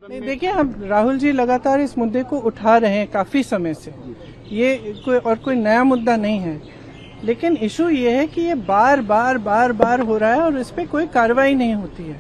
देखिए, हम राहुल जी लगातार इस मुद्दे को उठा रहे हैं काफी समय से। ये कोई नया मुद्दा नहीं है, लेकिन इशू ये है कि ये बार बार हो रहा है और इस पे कोई कार्रवाई नहीं होती है।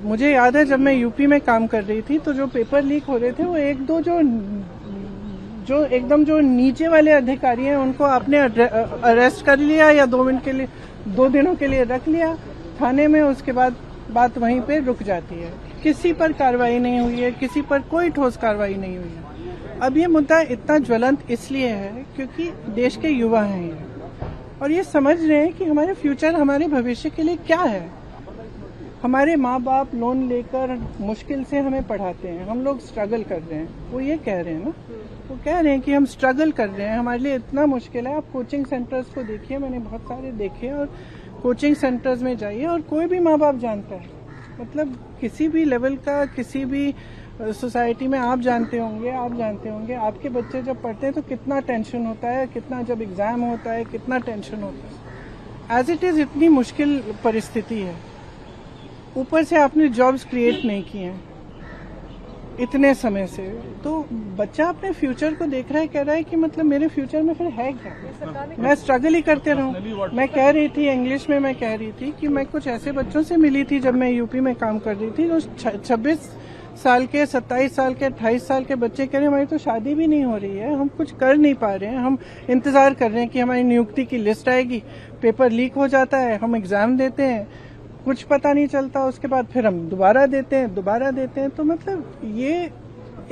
मुझे याद है जब मैं यूपी में काम कर रही थी तो जो पेपर लीक हो रहे थे वो एक दो जो एकदम जो नीचे वाले अधिकारी हैं उनको आपने अरेस्ट कर लिया या 2 दिनों के लिए रख लिया थाने में, उसके बाद बात वहीं पे रुक जाती है। किसी पर कार्रवाई नहीं हुई है, किसी पर कोई ठोस कार्रवाई नहीं हुई है। अब ये मुद्दा इतना ज्वलंत इसलिए है क्योंकि देश के युवा हैं ये, और ये समझ रहे हैं कि हमारे फ्यूचर, हमारे भविष्य के लिए क्या है। हमारे माँ बाप लोन लेकर मुश्किल से हमें पढ़ाते हैं, हम लोग स्ट्रगल कर रहे हैं। वो ये कह रहे हैं ना, वो कह रहे हैं कि हम स्ट्रगल कर रहे हैं, हमारे लिए इतना मुश्किल है। आप कोचिंग सेंटर्स को देखिए, मैंने बहुत सारे देखे, और कोचिंग सेंटर्स में जाइए और कोई भी माँ बाप जानता है, मतलब किसी भी लेवल का, किसी भी सोसाइटी में आप जानते होंगे आपके बच्चे जब पढ़ते हैं तो कितना टेंशन होता है, कितना जब एग्जाम होता है कितना टेंशन होता है। एज इट इज इतनी मुश्किल परिस्थिति है, ऊपर से आपने जॉब्स क्रिएट नहीं किए हैं इतने समय से, तो बच्चा अपने फ्यूचर को देख रहा है, कह रहा है कि मतलब मेरे फ्यूचर में फिर है क्या, मैं स्ट्रगल ही करते रहूं। मैं कह रही थी इंग्लिश में, मैं कह रही थी कि मैं कुछ ऐसे बच्चों से मिली थी जब मैं यूपी में काम कर रही थी, जो 26 साल के, 27 साल के, 28 साल के बच्चे कह रहे हैं हमारी तो शादी भी नहीं हो रही है, हम कुछ कर नहीं पा रहे हैं, हम इंतजार कर रहे हैं कि हमारी नियुक्ति की लिस्ट आएगी, पेपर लीक हो जाता है, हम एग्जाम देते हैं, कुछ पता नहीं चलता, उसके बाद फिर हम दोबारा देते हैं। तो मतलब ये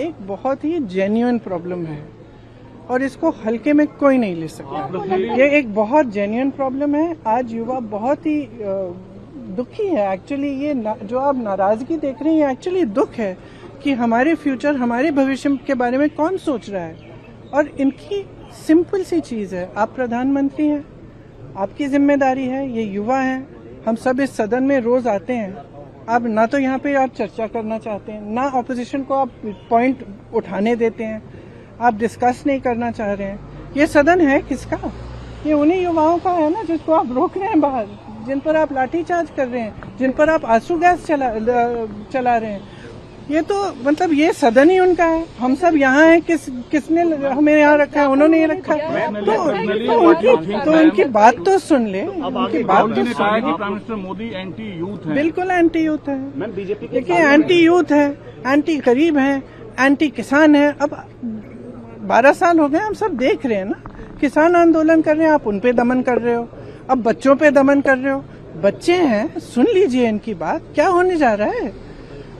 एक बहुत ही जेन्युइन प्रॉब्लम है और इसको हल्के में कोई नहीं ले सकता। ये एक बहुत जेन्युइन प्रॉब्लम है। आज युवा बहुत ही दुखी है एक्चुअली। ये जो आप नाराजगी देख रहे हैं, एक्चुअली दुख है कि हमारे फ्यूचर, हमारे भविष्य के बारे में कौन सोच रहा है। और इनकी सिंपल सी चीज है, आप प्रधानमंत्री हैं, आपकी जिम्मेदारी है, ये युवा हैं, हम सब इस सदन में रोज आते हैं, आप ना तो यहाँ पे आप चर्चा करना चाहते हैं, ना ऑपोजिशन को आप पॉइंट उठाने देते हैं, आप डिस्कस नहीं करना चाह रहे हैं। ये सदन है किसका? ये उन्हीं युवाओं का है ना जिसको आप रोक रहे हैं बाहर, जिन पर आप लाठीचार्ज कर रहे हैं, जिन पर आप आंसू गैस चला रहे हैं। ये तो मतलब ये सदन ही उनका है, हम सब यहाँ हैं, किसने हमें यहाँ रखा है? उन्होंने ही रखा है। तो उनकी बात तो सुन ले, उनकी बात तो सुन। Prime minister Modi anti youth है। बिल्कुल एंटी यूथ है, देखिए एंटी यूथ है, एंटी गरीब है, एंटी किसान है। अब 12 साल हो गए, हम सब देख रहे हैं ना, किसान आंदोलन कर रहे हैं, आप उन पे दमन कर रहे हो, अब बच्चों पे दमन कर रहे हो। बच्चे हैं, सुन लीजिए इनकी बात, क्या होने जा रहा है।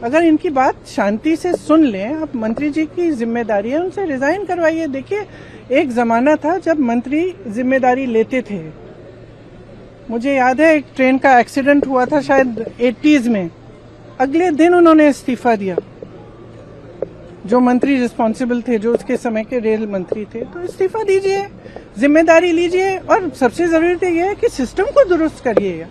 अगर इनकी बात शांति से सुन लें, आप मंत्री जी की जिम्मेदारी है, उनसे रिजाइन करवाइए। देखिए एक जमाना था जब मंत्री जिम्मेदारी लेते थे, मुझे याद है एक ट्रेन का एक्सीडेंट हुआ था शायद 80s में, अगले दिन उन्होंने इस्तीफा दिया, जो मंत्री रिस्पॉन्सिबल थे, जो उसके समय के रेल मंत्री थे। तो इस्तीफा दीजिए, जिम्मेदारी लीजिए, और सबसे जरूरी तो यह है कि सिस्टम को दुरुस्त करिएगा।